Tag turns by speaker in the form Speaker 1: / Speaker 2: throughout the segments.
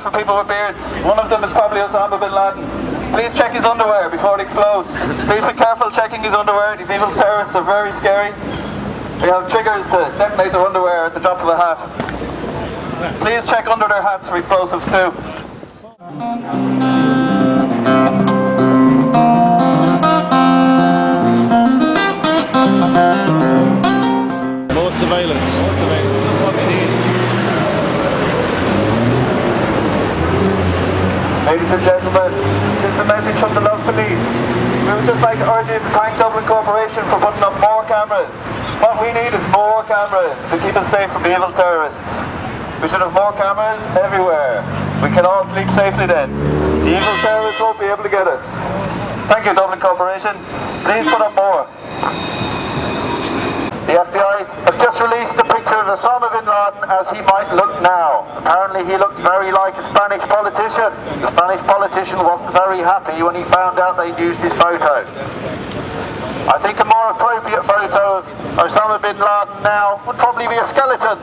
Speaker 1: for people with beards. One of them is probably Osama Bin Laden. Please check his underwear before it explodes. Please be careful checking his underwear. These evil terrorists are very scary. They have triggers to detonate their underwear at the drop of a hat. Please check under their hats for explosives too.
Speaker 2: More surveillance. More surveillance. That's what we need.
Speaker 1: Ladies and gentlemen, this is a message from the Love Police. We would just like to urge you to thank Dublin Corporation for putting up more cameras. What we need is more cameras to keep us safe from evil terrorists. We should have more cameras everywhere. We can all sleep safely then. The evil terrorists won't be able to get us. Thank you, Dublin Corporation. Please put up more.
Speaker 3: The FBI have just released a picture of Osama Bin Laden as he might look now. Apparently he looks very like a Spanish politician. The Spanish politician wasn't very happy when he found out they'd used his photo. I think a more appropriate photo of Osama Bin Laden now would probably be a skeleton.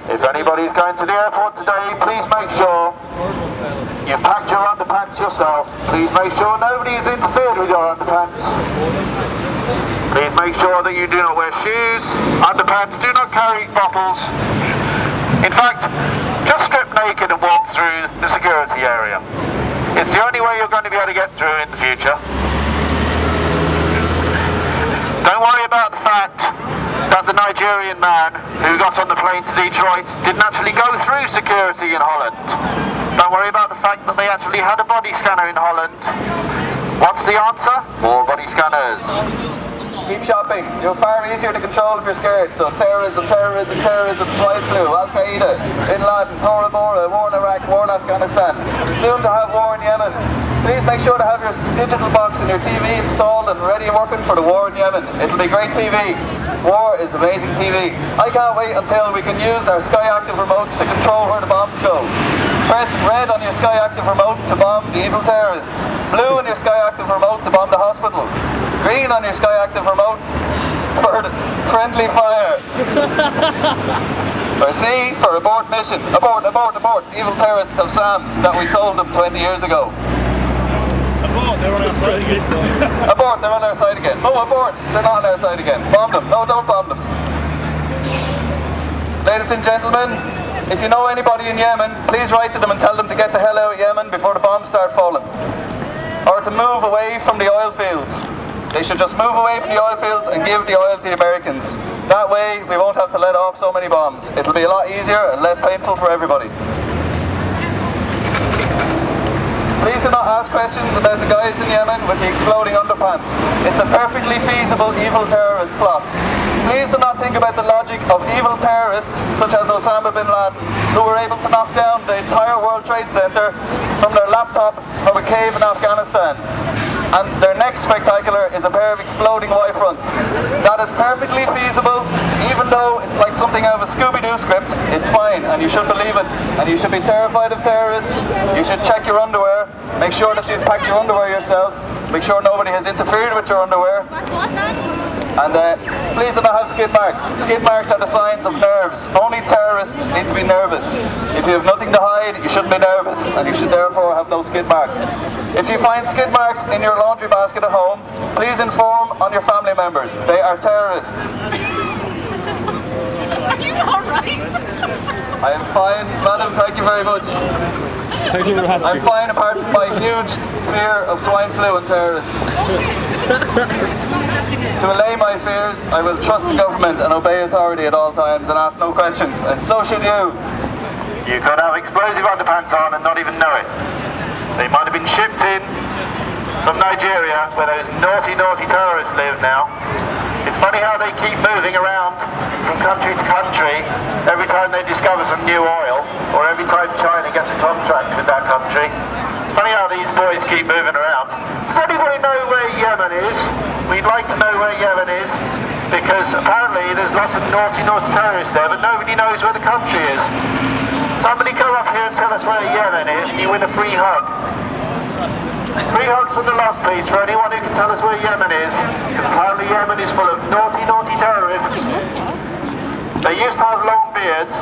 Speaker 3: If anybody's going to the airport today, please make sure you've packed your underpants yourself. Please make sure nobody has interfered with your underpants. Please make sure that you do not wear shoes, underpants, do not carry bottles. In fact, just strip naked and walk through the security area. It's the only way you're going to be able to get through in the future. Don't worry about the fact that the Nigerian man who got on the plane to Detroit didn't actually go through security in Holland. Don't worry about the fact that they actually had a body scanner in Holland. What's the answer? More body scanners.
Speaker 1: Keep shopping. You're far easier to control if you're scared. So terrorism, swine flu, Al-Qaeda, Bin Laden, Tora Bora, war in Iraq, war in Afghanistan. Soon to have war in Yemen. Please make sure to have your digital box and your TV installed and ready and working for the war in Yemen. It'll be great TV. War is amazing TV. I can't wait until we can use our Skyactiv remotes to control where the bombs go. Press red on your Skyactiv remote to bomb the evil terrorists. Blue on your Skyactiv remote to bomb the hospital. Green on your Skyactiv remote for friendly fire. Or C for abort mission. Abort, abort, abort. Evil terrorists have SAMs that we sold them 20 years ago.
Speaker 2: Abort, they're on our side again.
Speaker 1: Abort, they're on our side again. Oh, abort, they're not on our side again. Bomb them. No, don't bomb them. Ladies and gentlemen, if you know anybody in Yemen, please write to them and tell them to get the hell out of Yemen before the bombs start falling. Or to move away from the oil fields. They should just move away from the oil fields and give the oil to the Americans. That way, we won't have to let off so many bombs. It'll be a lot easier and less painful for everybody. Please do not ask questions about the guys in Yemen with the exploding underpants. It's a perfectly feasible evil terrorist plot. Please do not think about the logic of evil terrorists such as Osama Bin Laden, who were able to knock down the entire World Trade Center from their laptop from a cave in Afghanistan. And their next spectacular is a pair of exploding Y-fronts. That is perfectly feasible, even though it's like something out of a Scooby-Doo script. It's fine, and you should believe it. And you should be terrified of terrorists. You should check your underwear. Make sure that you've packed your underwear yourself. Make sure nobody has interfered with your underwear. And please do not have skid marks. Skid marks are the signs of nerves. Only terrorists need to be nervous. If you have nothing to hide, you shouldn't be nervous, and you should therefore have no skid marks. If you find skid marks in your laundry basket at home, please inform on your family members. They are terrorists.
Speaker 4: Are you alright?
Speaker 1: I am fine, madam, thank you very much.
Speaker 2: Thank you for asking.
Speaker 1: I'm fine apart from my huge fear of swine flu and terrorists. To allay my fears, I will trust the government and obey authority at all times and ask no questions, and so should you.
Speaker 3: You could have explosive underpants on and not even know it. They might have been shipped in from Nigeria, where those naughty, naughty terrorists live now. It's funny how they keep moving around from country to country every time they discover some new oil, or every time China gets a contract with that country. It's funny how these boys keep moving around. Does anybody know where Yemen is? We'd like to know where Yemen is, because apparently there's lots of naughty, naughty terrorists there, but nobody knows where the country is. Somebody come up here and tell us where Yemen is, and you win a free hug. 3 hugs from the lot, please, for anyone who can tell us where Yemen is, because apparently Yemen is full of naughty, naughty terrorists. They used to have long beards,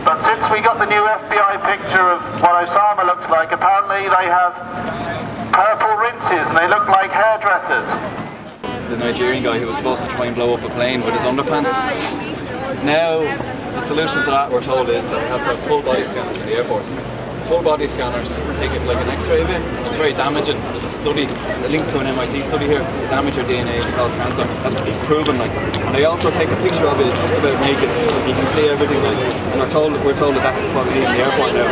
Speaker 3: but since we got the new FBI picture of what Osama looks like, apparently they have purple rinses and they look like hairdressers.
Speaker 4: The Nigerian guy who was supposed to try and blow up a plane with his underpants. Now, the solution to that, we're told, is that we have to have full body scanners in the airport. Full body scanners take it like an X-ray of it. It's very damaging. There's a study, a link to an MIT study here, damage your DNA to cause cancer. That's what it's proven like. And they also take a picture of it just about naked. You can see everything like this. And we're told that that's what we need in the airport now.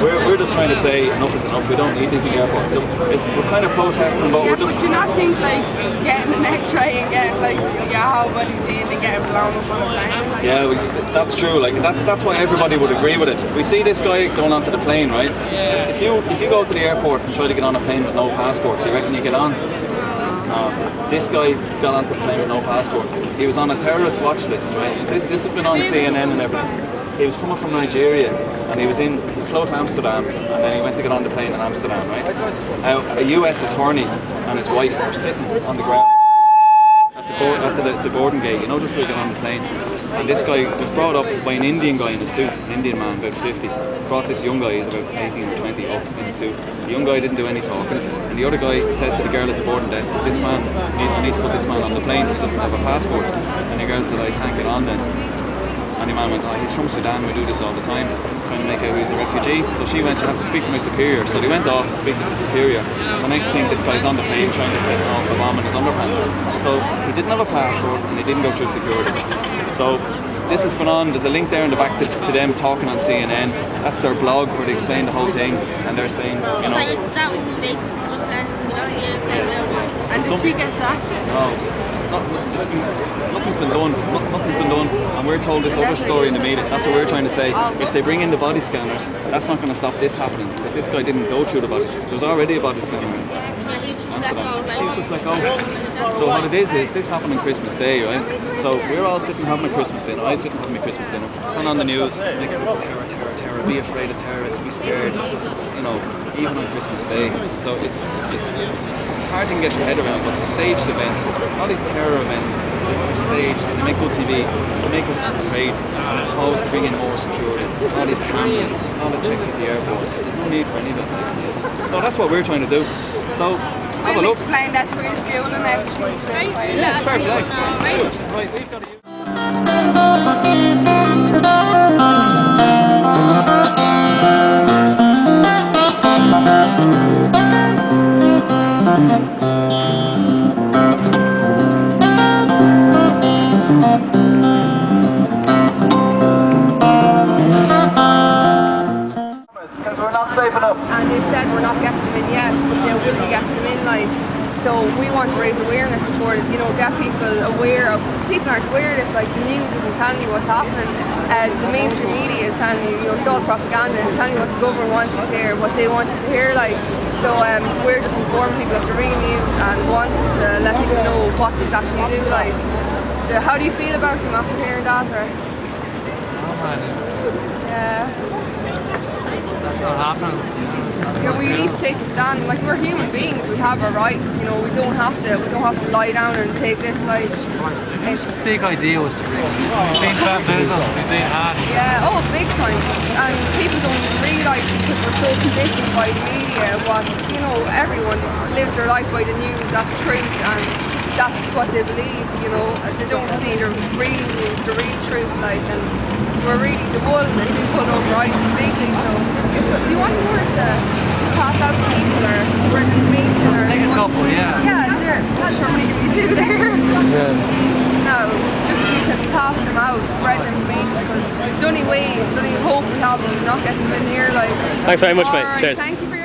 Speaker 4: We're just trying to say enough is enough. We don't need these in the airport. So we're kind of protesting, but we're just...
Speaker 5: But do you not think like getting an X-ray and getting like to see how body's in and getting blown up on a plane? Like,
Speaker 4: yeah, that's true. Like that's why everybody would agree with it. We see this guy going onto the plane, right? If you go to the airport and try to get on a plane with no passport, do you reckon you get on? No. This guy got onto the plane with no passport. He was on a terrorist watch list, right? This has been on CNN and everything. He was coming from Nigeria and he flew to Amsterdam and then he went to get on the plane in Amsterdam, right? Now, a US attorney and his wife were sitting on the ground at the boarding gate, you know, just where you get on the plane. And this guy was brought up by an Indian guy in a suit, an Indian man, about 50. Brought this young guy, he's about 18 or 20, up in a suit. The young guy didn't do any talking. And the other guy said to the girl at the boarding desk, I need to put this man on the plane, he doesn't have a passport. And the girl said, I can't get on then. And the man went, oh, he's from Sudan, we do this all the time, trying to make out he's a refugee. So she went, you have to speak to my superior. So they went off to speak to the superior. The next thing, this guy's on the plane trying to set off a bomb in his underpants. So he didn't have a passport and he didn't go through security. So this has been on, there's a link there in the back to them talking on CNN. That's their blog where they explain the whole thing and they're saying, you know...
Speaker 6: So that woman basically just let me know, yeah.
Speaker 5: And did she get sacked?
Speaker 4: No, nothing's been done, and we're told this other story in the media. That's what we're trying to say. If they bring in the body scanners, that's not going to stop this happening, because this guy didn't go through the body scanner. There was already a body scanner.
Speaker 6: Yeah, he was just let go, right?
Speaker 4: He was just let go. So what it is this happened on Christmas Day, right? So we're all sitting having a Christmas dinner. I sit having my Christmas dinner. Turn on the news, next thing it's terror, be afraid of terrorists, be scared, you know, even on Christmas Day. So it's hard to get your head around, but it's a staged event. All these terror events are staged, they make good TV, they make us afraid, and it's supposed to bring in more security. All these cameras, all the checks at the airport, there's no need for any of that. So that's what we're trying to do. So have a look.
Speaker 5: Explain that to your school and everything.
Speaker 6: Right,
Speaker 4: Yeah, fair play.
Speaker 6: right?
Speaker 4: Right, we've got to use...
Speaker 1: Because we're not safe enough.
Speaker 5: And they said we're not getting them in yet, but they will be getting them in, like. So we want to raise awareness before, you know, get people aware of, because people aren't aware of this, like the news isn't telling you what's happening, the mainstream media is telling you, you know, it's all propaganda, it's telling you what the government wants you to hear, what they want you to hear, like. So we're just informing people of the real news and wanting to let people know what these actually do, like. So how do you feel about them after hearing that, or? Yeah.
Speaker 7: That's not happening.
Speaker 5: Yeah, we need to take a stand. Like, we're human beings, we have our rights. You know, we don't have to lie down and take this like.
Speaker 7: The big idea was to bring being bamboozled, being had.
Speaker 5: Yeah, oh, big time. And people don't even realise, because we're so conditioned by the media, what, you know, everyone lives their life by the news. That's truth, and that's what they believe. You know, they don't see the real news, the real truth, like. And we're really, the world has been pulled over our eyes completely. So, do you want more to pass out to people, or spread information, or?
Speaker 7: Take a couple, yeah.
Speaker 5: Yeah, sure. That's what I'm going to give you two there.
Speaker 7: Yeah.
Speaker 5: No, just so you can pass them out, spread information, because it's the only way, it's the only hope we have of not getting them in here. Like.
Speaker 8: Thanks very much, mate.
Speaker 5: Right,
Speaker 8: Cheers.
Speaker 5: Thank you for